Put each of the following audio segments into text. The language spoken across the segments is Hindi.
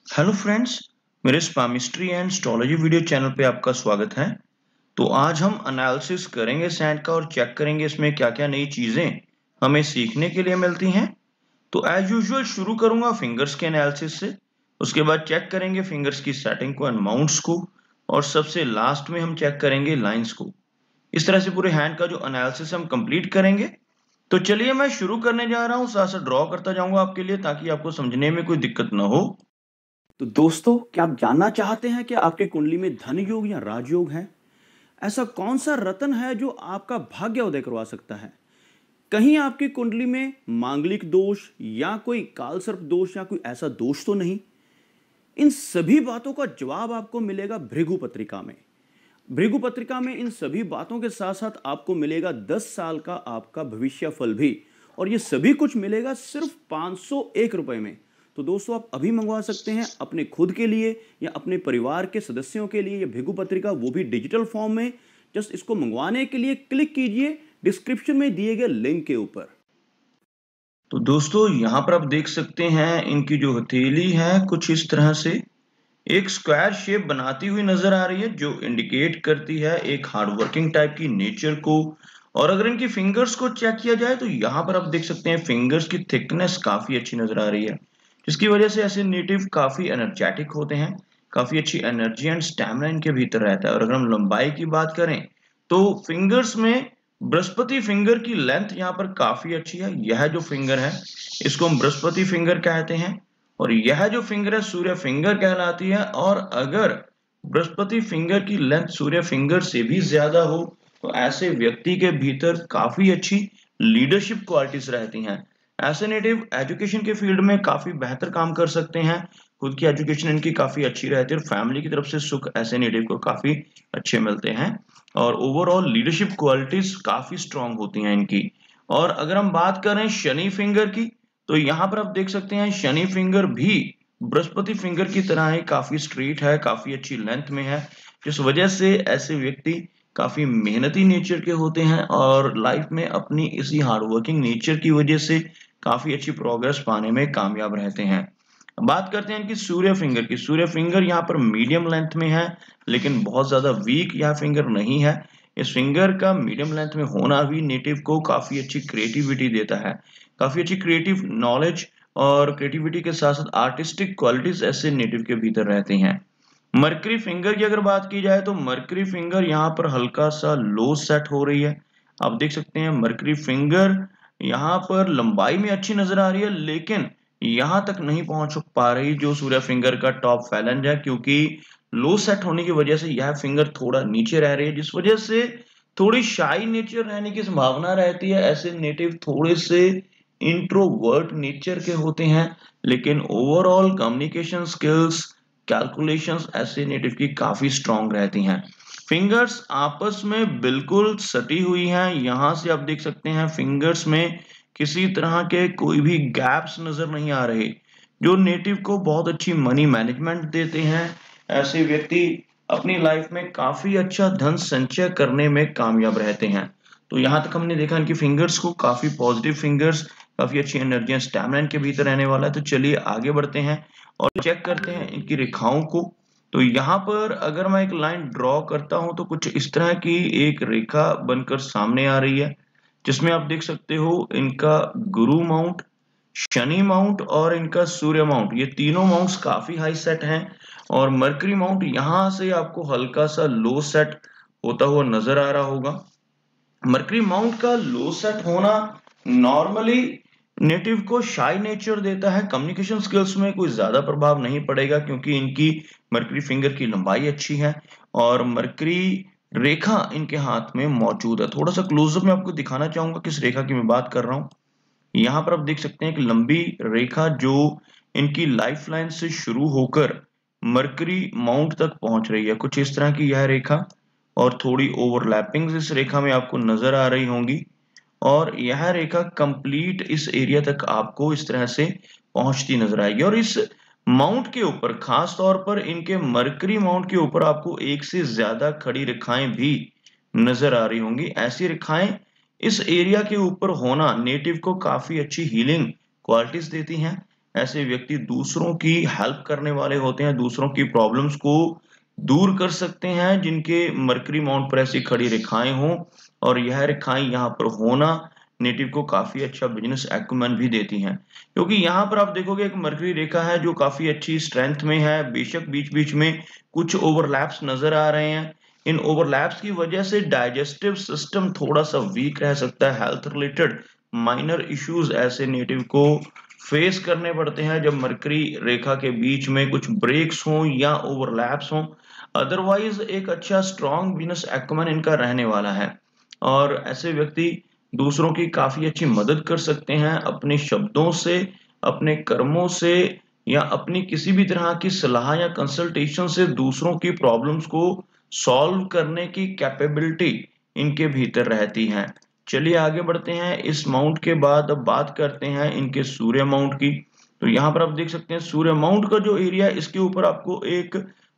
हेलो फ्रेंड्स, मेरे स्पामिस्ट्री एंड एस्ट्रोलॉजी वीडियो चैनल पे आपका स्वागत है। तो आज हम एनालिसिस करेंगे सैंड का और चेक करेंगे इसमें क्या-क्या नई चीजें हमें सीखने के लिए मिलती हैं। तो एज यूजुअल शुरू करूंगा फिंगर्स के एनालिसिस से, उसके बाद चेक करेंगे फिंगर्स की सेटिंग को एंड माउंट्स को, और सबसे लास्ट में हम चेक करेंगे लाइंस को। इस तरह से पूरे हैंड का जो एनालिसिस हम कंप्लीट करेंगे। तो चलिए मैं शुरू करने जा रहा हूँ, साथ साथ ड्रॉ करता जाऊंगा आपके लिए ताकि आपको समझने में कोई दिक्कत ना हो। तो दोस्तों, क्या आप जानना चाहते हैं कि आपके कुंडली में धन योग या राजयोग है? ऐसा कौन सा रत्न है जो आपका भाग्य उदय करवा सकता है? कहीं आपकी कुंडली में मांगलिक दोष या कोई कालसर्प दोष या कोई ऐसा दोष तो नहीं? इन सभी बातों का जवाब आपको मिलेगा भृगु पत्रिका में। भृगु पत्रिका में इन सभी बातों के साथ साथ आपको मिलेगा 10 साल का आपका भविष्य फल भी, और ये सभी कुछ मिलेगा सिर्फ 501 रुपए में। तो दोस्तों, आप अभी मंगवा सकते हैं अपने खुद के लिए या अपने परिवार के सदस्यों के लिए ये भृगु पत्रिका, वो भी डिजिटल फॉर्म में। जस्ट इसको मंगवाने के लिए क्लिक कीजिए डिस्क्रिप्शन में दिए गए लिंक के ऊपर। तो दोस्तों यहाँ पर आप देख सकते हैं इनकी जो हथेली है कुछ इस तरह से एक स्क्वायर शेप बनाती हुई नजर आ रही है, जो इंडिकेट करती है एक हार्डवर्किंग टाइप की नेचर को। और अगर इनकी फिंगर्स को चेक किया जाए तो यहाँ पर आप देख सकते हैं फिंगर्स की थिकनेस काफी अच्छी नजर आ रही है, जिसकी वजह से ऐसे नेटिव काफी एनर्जेटिक होते हैं। काफी अच्छी एनर्जी एंड स्टैमिना इनके भीतर रहता है। और अगर हम लंबाई की बात करें तो फिंगर्स में बृहस्पति फिंगर की लेंथ यहाँ पर काफी अच्छी है। यह जो फिंगर है इसको हम बृहस्पति फिंगर कहते हैं, और यह जो फिंगर है सूर्य फिंगर कहलाती है। और अगर बृहस्पति फिंगर की लेंथ सूर्य फिंगर से भी ज्यादा हो तो ऐसे व्यक्ति के भीतर काफी अच्छी लीडरशिप क्वालिटीज रहती हैं। ऐसे नेटिव एजुकेशन के फील्ड में काफी बेहतर काम कर सकते हैं। खुद की एजुकेशन इनकी काफी अच्छी रहती है और फैमिली की तरफ से सुख ऐसे नेटिव को काफी अच्छे मिलते हैं। और ओवरऑल लीडरशिप क्वालिटीज काफी स्ट्रांग होती हैं इनकी। और अगर हम बात करें शनि फिंगर की तो यहाँ पर आप देख सकते हैं शनि फिंगर भी बृहस्पति फिंगर की तरह ही काफी स्ट्रेट है, काफी अच्छी लेंथ में है, जिस वजह से ऐसे व्यक्ति काफी मेहनती नेचर के होते हैं और लाइफ में अपनी इसी हार्डवर्किंग नेचर की वजह से काफी अच्छी प्रोग्रेस पाने में कामयाब रहते हैं। बात करते हैं इनकी सूर्य फिंगर की। सूर्य फिंगर यहाँ पर मीडियम लेंथ में है, लेकिन बहुत ज्यादा वीक यह फिंगर नहीं है। इस फिंगर का मीडियम लेंथ में होना भी नेटिव को काफी अच्छी क्रिएटिविटी देता है, काफी अच्छी क्रिएटिव नॉलेज और क्रिएटिविटी के साथ साथ आर्टिस्टिक क्वालिटीज ऐसे नेटिव के भीतर रहती हैं। मरकरी फिंगर की अगर बात की जाए तो मरकरी फिंगर यहाँ पर हल्का सा लो सेट हो रही है। आप देख सकते हैं मरकरी फिंगर यहाँ पर लंबाई में अच्छी नजर आ रही है, लेकिन यहाँ तक नहीं पहुंच पा रही जो सूर्य फिंगर का टॉप फैलेंज है, क्योंकि लो सेट होने की वजह से यह फिंगर थोड़ा नीचे रह रही है, जिस वजह से थोड़ी शाई नेचर रहने की संभावना रहती है। ऐसे नेटिव थोड़े से इंट्रोवर्ट नेचर के होते हैं, लेकिन ओवरऑल कम्युनिकेशन स्किल्स, कैलकुलेशंस ऐसे नेटिव की काफी स्ट्रांग रहती हैं। फिंगर्स आपस में बिल्कुल सटी हुई हैं। यहाँ से आप देख सकते हैं फिंगर्स में किसी तरह के कोई भी गैप्स नजर नहीं आ रहे, जो नेटिव को बहुत अच्छी मनी मैनेजमेंट देते हैं। ऐसे व्यक्ति अपनी लाइफ में काफी अच्छा धन संचय करने में कामयाब रहते हैं। तो यहाँ तक हमने देखा इनकी फिंगर्स को, काफी पॉजिटिव फिंगर्स, काफी अच्छी एनर्जी एंड स्टैमिना इनके भीतर रहने वाला है। तो चलिए आगे बढ़ते हैं और चेक करते हैं इनकी रेखाओं को। तो यहाँ पर अगर मैं एक लाइन ड्रॉ करता हूं तो कुछ इस तरह की एक रेखा बनकर सामने आ रही है, जिसमें आप देख सकते हो इनका गुरु माउंट, शनि माउंट और इनका सूर्य माउंट, ये तीनों माउंट्स काफी हाई सेट हैं। और मरकरी माउंट यहाँ से आपको हल्का सा लो सेट होता हुआ नजर आ रहा होगा। मरकरी माउंट का लो सेट होना नॉर्मली नेटिव को शाई नेचर देता है। कम्युनिकेशन स्किल्स में कोई ज्यादा प्रभाव नहीं पड़ेगा, क्योंकि इनकी मरकरी फिंगर की लंबाई अच्छी है और मरकरी रेखा इनके हाथ में मौजूद है। थोड़ा सा क्लोजअप में आपको दिखाना चाहूंगा किस रेखा की मैं बात कर रहा हूँ। यहाँ पर आप देख सकते हैं एक लंबी रेखा जो इनकी लाइफ लाइन से शुरू होकर मरकरी माउंट तक पहुंच रही है, कुछ इस तरह की यह रेखा। और थोड़ी ओवरलैपिंग इस रेखा में आपको नजर आ रही होंगी, और यह रेखा कंप्लीट इस एरिया तक आपको इस तरह से पहुंचती नजर आएगी। और इस माउंट के ऊपर, खास तौर पर इनके मरकरी माउंट के ऊपर, आपको एक से ज्यादा खड़ी रेखाएं भी नजर आ रही होंगी। ऐसी रेखाएं इस एरिया के ऊपर होना नेटिव को काफी अच्छी हीलिंग क्वालिटीज देती हैं। ऐसे व्यक्ति दूसरों की हेल्प करने वाले होते हैं, दूसरों की प्रॉब्लम्स को दूर कर सकते हैं, जिनके मरकरी माउंट पर ऐसी खड़ी रेखाएं हों, और यह रेखाएं यहाँ पर होना नेटिव को काफी अच्छा बिजनेस एक्यूमेन भी देती हैं, क्योंकि यहाँ पर आप देखोगे एक मरकरी रेखा है जो काफी अच्छी स्ट्रेंथ में है। बेशक बीच बीच में कुछ ओवरलैप्स नजर आ रहे हैं, इन ओवरलैप्स की वजह से डाइजेस्टिव सिस्टम थोड़ा सा वीक रह सकता है। हेल्थ रिलेटेड माइनर इश्यूज ऐसे नेटिव को फेस करने पड़ते हैं जब मरकरी रेखा के बीच में कुछ ब्रेक्स हों या ओवरलैप्स हों। अदरवाइज एक अच्छा स्ट्रॉन्ग बिजनेस एक्यूमेन इनका रहने वाला है, और ऐसे व्यक्ति दूसरों की काफी अच्छी मदद कर सकते हैं अपने शब्दों से, अपने कर्मों से, या अपनी किसी भी तरह की सलाह या कंसल्टेशन से दूसरों की प्रॉब्लम्स को सॉल्व करने की कैपेबिलिटी इनके भीतर रहती है। चलिए आगे बढ़ते हैं। इस माउंट के बाद अब बात करते हैं इनके सूर्य माउंट की। तो यहाँ पर आप देख सकते हैं सूर्य माउंट का जो एरिया, इसके ऊपर आपको एक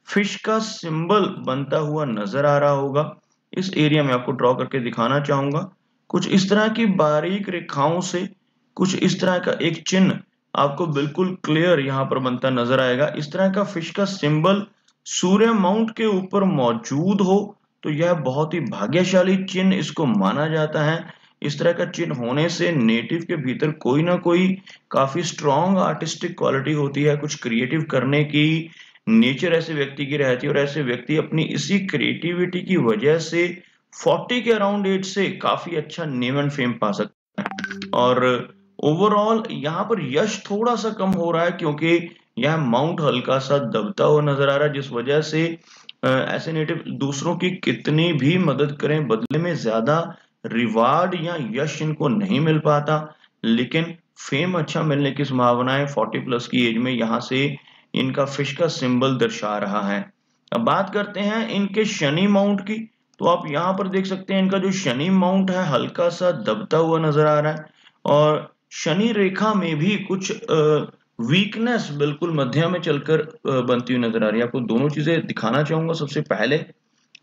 फिश का सिंबल बनता हुआ नजर आ रहा होगा। इस एरिया में आपको ड्रॉ करके दिखाना चाहूंगा। कुछ इस तरह की बारीक रेखाओं से कुछ इस तरह का एक चिन्ह आपको बिल्कुल क्लियर यहाँ पर बनता नजर आएगा। इस तरह का फिश का सिंबल सूर्य माउंट के ऊपर मौजूद हो तो यह बहुत ही भाग्यशाली चिन्ह इसको माना जाता है। इस तरह का चिन्ह होने से नेटिव के भीतर कोई ना कोई काफी स्ट्रॉन्ग आर्टिस्टिक क्वालिटी होती है, कुछ क्रिएटिव करने की नेचर ऐसे व्यक्ति की रहती है, और ऐसे व्यक्ति अपनी इसी क्रिएटिविटी की वजह से 40 के अराउंड एज से काफी अच्छा नेम एंड फेम पा सकते हैं। और ओवरऑल यहाँ पर यश थोड़ा सा कम हो रहा है, क्योंकि यह माउंट हल्का सा दबता हुआ नजर आ रहा है, जिस वजह से ऐसे नेटिव दूसरों की कितनी भी मदद करें बदले में ज्यादा रिवार्ड या यश इनको नहीं मिल पाता। लेकिन फेम अच्छा मिलने की संभावनाएं 40 प्लस की एज में यहाँ से इनका फिश का सिंबल दर्शा रहा है। अब बात करते हैं इनके शनि माउंट की। तो आप यहाँ पर देख सकते हैं इनका जो शनि माउंट है हल्का सा दबता हुआ नजर आ रहा है, और शनि रेखा में भी कुछ वीकनेस बिल्कुल मध्य में चलकर बनती हुई नजर आ रही है। आपको दोनों चीजें दिखाना चाहूंगा। सबसे पहले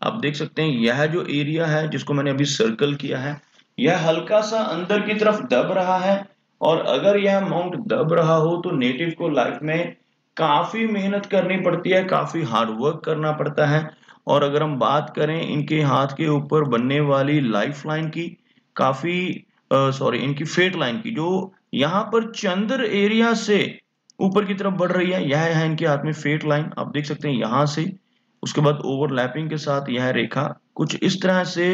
आप देख सकते हैं यह जो एरिया है जिसको मैंने अभी सर्कल किया है, यह हल्का सा अंदर की तरफ दब रहा है, और अगर यह माउंट दब रहा हो तो नेटिव को लाइफ में काफी मेहनत करनी पड़ती है, काफी हार्ड वर्क करना पड़ता है। और अगर हम बात करें इनके हाथ के ऊपर बनने वाली लाइफ लाइन की, काफी इनकी फेट लाइन की, जो यहाँ पर चंद्र एरिया से ऊपर की तरफ बढ़ रही है, यह है इनके हाथ में फेट लाइन। आप देख सकते हैं यहां से, उसके बाद ओवरलैपिंग के साथ यह रेखा कुछ इस तरह से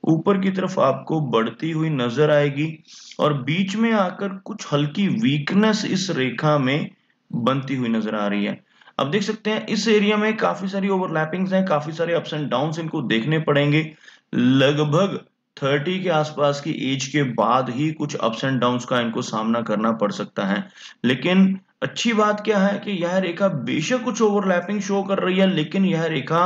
ऊपर की तरफ आपको बढ़ती हुई नजर आएगी, और बीच में आकर कुछ हल्की वीकनेस इस रेखा में बनती हुई नजर आ रही है। अब देख सकते हैं इस एरिया में काफी सारी ओवरलैपिंग्स हैं, काफी सारे अप्स एंड डाउन्स इनको देखने पड़ेंगे। लगभग 30 के आसपास की एज के बाद ही कुछ अप्स एंड डाउन्स का इनको सामना करना पड़ सकता है। लेकिन अच्छी बात क्या है कि यह रेखा बेशक कुछ ओवरलैपिंग शो कर रही है, लेकिन यह रेखा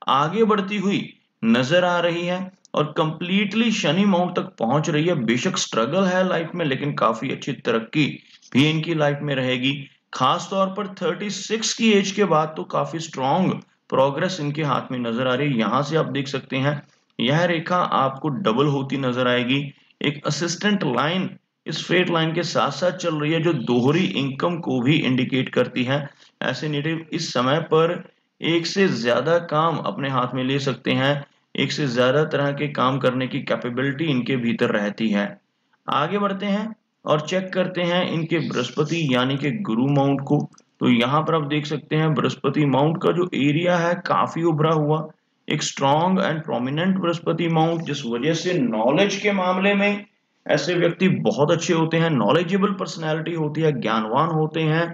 आगे बढ़ती हुई नजर आ रही है और कंप्लीटली शनि माउंट तक पहुंच रही है। बेशक स्ट्रगल है लाइफ में, लेकिन काफी अच्छी तरक्की भी इनकी लाइफ में रहेगी। खास तौर पर 36 की एज के बाद तो काफी स्ट्रॉन्ग प्रोग्रेस इनके हाथ में नजर आ रही है। यहां से आप देख सकते हैं यह रेखा आपको डबल होती नजर आएगी। एक असिस्टेंट लाइन इस फेट लाइन के साथ साथ चल रही है, जो दोहरी इनकम को भी इंडिकेट करती है। ऐसे नेटिव इस समय पर एक से ज्यादा काम अपने हाथ में ले सकते हैं, एक से ज्यादा तरह के काम करने की कैपेबिलिटी इनके भीतर रहती है। आगे बढ़ते हैं और चेक करते हैं इनके बृहस्पति यानी कि गुरु माउंट को। तो यहाँ पर आप देख सकते हैं बृहस्पति माउंट का जो एरिया है काफी उभरा हुआ, एक strong and prominent Brihaspati mount, जिस वजह से नॉलेज के मामले में ऐसे व्यक्ति बहुत अच्छे होते हैं। नॉलेजेबल पर्सनैलिटी होती है, ज्ञानवान होते हैं,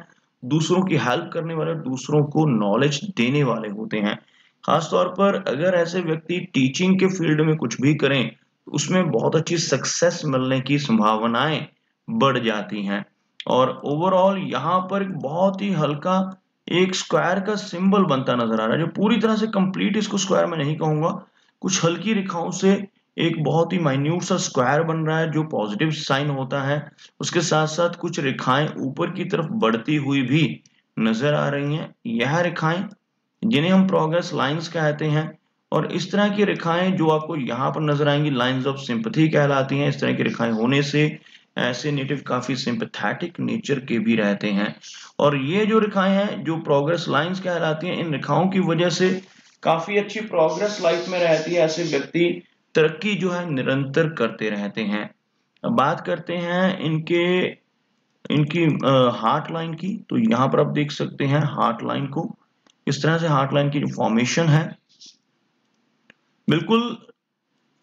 दूसरों की हेल्प करने वाले, दूसरों को नॉलेज देने वाले होते हैं। खासतौर पर अगर ऐसे व्यक्ति टीचिंग के फील्ड में कुछ भी करें तो उसमें बहुत अच्छी सक्सेस मिलने की संभावनाएं बढ़ जाती हैं। और ओवरऑल यहाँ पर एक बहुत ही हल्का एक स्क्वायर का सिंबल बनता नजर आ रहा है, जो पूरी तरह से कंप्लीट इसको स्क्वायर में नहीं कहूंगा, कुछ हल्की रेखाओं से एक बहुत ही माइन्यूट सा स्क्वायर बन रहा है जो पॉजिटिव साइन होता है। उसके साथ साथ कुछ रेखाएं ऊपर की तरफ बढ़ती हुई भी नजर आ रही हैं। यह रेखाएं जिन्हें हम प्रोग्रेस लाइंस कहते हैं, और इस तरह की रेखाएं जो आपको यहाँ पर नजर आएंगी लाइंस ऑफ सिंपथी कहलाती हैं। इस तरह की रेखाएं होने से ऐसे नेटिव काफी सिंपैथेटिक नेचर के भी रहते हैं। और ये जो रेखाएं हैं जो प्रोग्रेस लाइंस कहलाती हैं, इन रेखाओं की वजह से काफी अच्छी प्रोग्रेस लाइफ में रहती है। ऐसे व्यक्ति तरक्की जो है निरंतर करते रहते हैं। अब बात करते हैं इनकी हार्ट लाइन की। तो यहाँ पर आप देख सकते हैं हार्ट लाइन को, इस तरह से हार्ट लाइन की जो फॉर्मेशन है बिल्कुल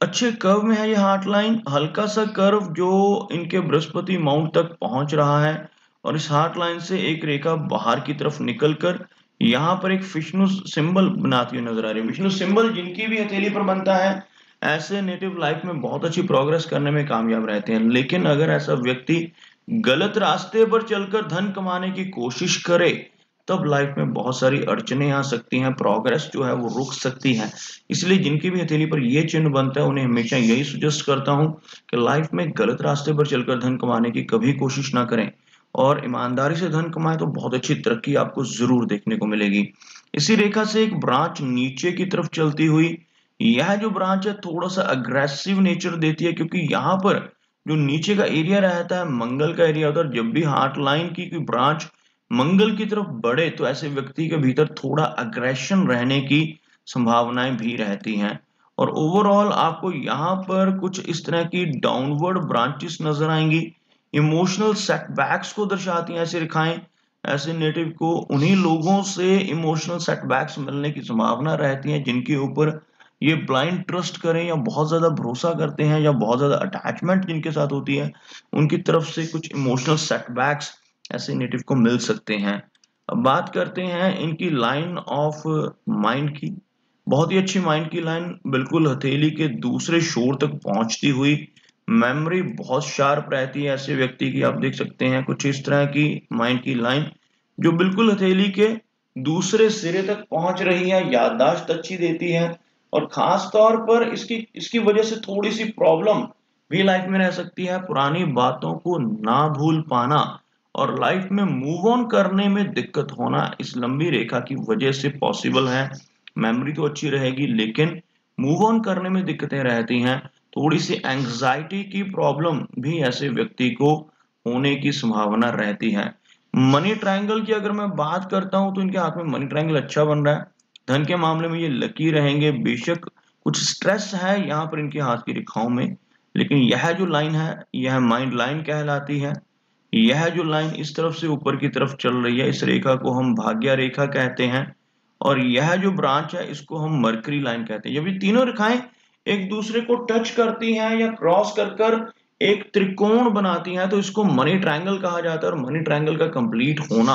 अच्छे कर्व में है। ये हार्ट लाइन हल्का सा कर्व जो इनके बृहस्पति माउंट तक पहुंच रहा है, और इस हार्ट लाइन से एक रेखा बाहर की तरफ निकलकर यहाँ पर एक विष्णु सिंबल बनाती हुई नजर आ रही है। विष्णु सिंबल जिनकी भी हथेली पर बनता है, ऐसे नेटिव लाइफ में बहुत अच्छी प्रोग्रेस करने में कामयाब रहते हैं। लेकिन अगर ऐसा व्यक्ति गलत रास्ते पर चलकर धन कमाने की कोशिश करे, तब लाइफ में बहुत सारी अड़चने आ सकती हैं, प्रोग्रेस जो है वो रुक सकती है। इसलिए जिनकी भी हथेली पर ये चिन्ह बनता है, उन्हें हमेशा यही सजेस्ट करता हूं कि लाइफ में गलत रास्ते पर चलकर धन कमाने की कभी कोशिश ना करें, और ईमानदारी से धन कमाएं तो बहुत अच्छी तरक्की आपको जरूर देखने को मिलेगी। इसी रेखा से एक ब्रांच नीचे की तरफ चलती हुई, यह जो ब्रांच है थोड़ा सा अग्रेसिव नेचर देती है, क्योंकि यहाँ पर जो नीचे का एरिया रहता है मंगल का एरिया होता है। जब भी हार्ट लाइन की कोई ब्रांच मंगल की तरफ बढ़े तो ऐसे व्यक्ति के भीतर थोड़ा अग्रेशन रहने की संभावनाएं भी रहती हैं। और ओवरऑल आपको यहाँ पर कुछ इस तरह की डाउनवर्ड ब्रांचेस नजर आएंगी, इमोशनल सेटबैक्स को दर्शाती हैं ऐसी रेखाएं। ऐसे नेटिव को उन्हीं लोगों से इमोशनल सेटबैक्स मिलने की संभावना रहती है जिनके ऊपर ये ब्लाइंड ट्रस्ट करें या बहुत ज्यादा भरोसा करते हैं, या बहुत ज्यादा अटैचमेंट जिनके साथ होती है, उनकी तरफ से कुछ इमोशनल सेटबैक्स ऐसे नेटिव को मिल सकते हैं। अब बात करते हैं इनकी लाइन ऑफ माइंड की। बहुत ही अच्छी माइंड की लाइन, बिल्कुल हथेली के दूसरे शोर तक पहुंचती हुई। मेमोरी बहुत शार्प रहती है ऐसे व्यक्ति की। आप देख सकते हैं कुछ इस तरह की माइंड की लाइन जो बिल्कुल हथेली के दूसरे सिरे तक पहुंच रही है, याददाश्त अच्छी देती है। और खास तौर पर इसकी वजह से थोड़ी सी प्रॉब्लम भी लाइफ में रह सकती है, पुरानी बातों को ना भूल पाना और लाइफ में मूव ऑन करने में दिक्कत होना इस लंबी रेखा की वजह से पॉसिबल है। मेमोरी तो अच्छी रहेगी लेकिन मूव ऑन करने में दिक्कतें रहती हैं। थोड़ी सी एंग्जाइटी की प्रॉब्लम भी ऐसे व्यक्ति को होने की संभावना रहती है। मनी ट्रायंगल की अगर मैं बात करता हूं तो इनके हाथ में मनी ट्रायंगल अच्छा बन रहा है। धन के मामले में ये लकी रहेंगे। बेशक कुछ स्ट्रेस है यहाँ पर इनके हाथ की रेखाओं में, लेकिन यह जो लाइन है यह माइंड लाइन कहलाती है। यह जो लाइन इस तरफ से ऊपर की तरफ चल रही है, इस रेखा को हम भाग्य रेखा कहते हैं। और यह जो ब्रांच है इसको हम मरकरी लाइन कहते हैं। जब ये तीनों रेखाएं एक दूसरे को टच करती हैं या क्रॉस कर कर एक त्रिकोण बनाती हैं तो इसको मनी ट्रायंगल कहा जाता है, और मनी ट्रायंगल का कंप्लीट होना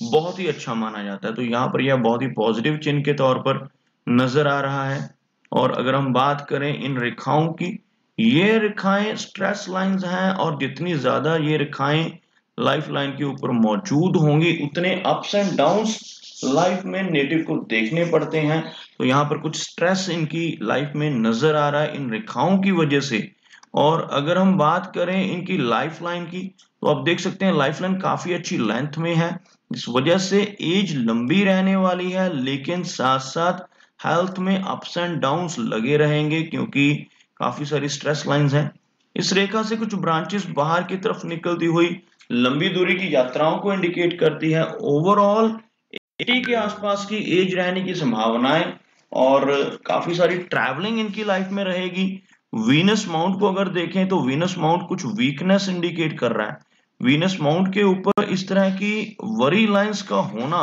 बहुत ही अच्छा माना जाता है। तो यहाँ पर यह बहुत ही पॉजिटिव चिन्ह के तौर पर नजर आ रहा है। और अगर हम बात करें इन रेखाओं की, ये रेखाएं स्ट्रेस लाइंस हैं, और जितनी ज्यादा ये रेखाएं लाइफ लाइन के ऊपर मौजूद होंगी उतने अप्स एंड डाउन्स लाइफ में नेटिव को देखने पड़ते हैं। तो यहाँ पर कुछ स्ट्रेस इनकी लाइफ में नजर आ रहा है इन रेखाओं की वजह से। और अगर हम बात करें इनकी लाइफ लाइन की, तो आप देख सकते हैं लाइफ लाइन काफी अच्छी लेंथ में है, इस वजह से एज लंबी रहने वाली है। लेकिन साथ साथ हेल्थ में अप्स एंड डाउन्स लगे रहेंगे क्योंकि काफी सारी स्ट्रेस लाइंस हैं। इस रेखा से कुछ ब्रांचेस बाहर की तरफ निकलती हुई लंबी दूरी की यात्राओं को इंडिकेट करती है। ओवरऑल 80 के आसपास की एज रहने की संभावनाएं, और काफी सारी ट्रैवलिंग इनकी लाइफ में रहेगी। वीनस माउंट को अगर देखें तो वीनस माउंट कुछ वीकनेस इंडिकेट कर रहा है। वीनस माउंट के ऊपर इस तरह की वरी लाइंस का होना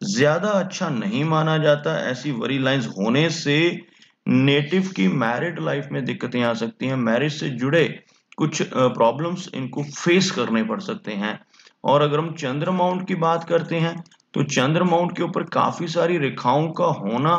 ज्यादा अच्छा नहीं माना जाता। ऐसी वरी लाइंस होने से नेटिव की मैरिड लाइफ में दिक्कतें आ सकती हैं, मैरिज से जुड़े कुछ प्रॉब्लम्स इनको फेस करने पड़ सकते हैं। और अगर हम चंद्र माउंट की बात करते हैं तो चंद्र माउंट के ऊपर काफी सारी रेखाओं का होना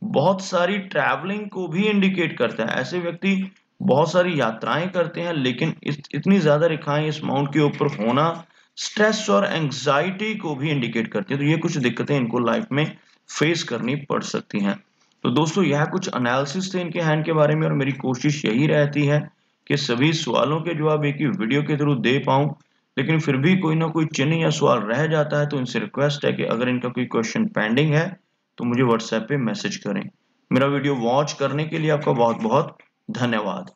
बहुत सारी ट्रैवलिंग को भी इंडिकेट करता है। ऐसे व्यक्ति बहुत सारी यात्राएं करते हैं, लेकिन इतनी ज्यादा रेखाएं इस माउंट के ऊपर होना स्ट्रेस और एंग्जाइटी को भी इंडिकेट करती है। तो ये कुछ दिक्कतें इनको लाइफ में फेस करनी पड़ सकती हैं। तो दोस्तों यह कुछ एनालिसिस थे इनके हैंड के बारे में, और मेरी कोशिश यही रहती है कि सभी सवालों के जवाब एक ही वीडियो के थ्रू दे पाऊं। लेकिन फिर भी कोई ना कोई चिन्ह या सवाल रह जाता है तो इनसे रिक्वेस्ट है कि अगर इनका कोई क्वेश्चन पेंडिंग है तो मुझे व्हाट्सएप पे मैसेज करें। मेरा वीडियो वॉच करने के लिए आपका बहुत बहुत धन्यवाद।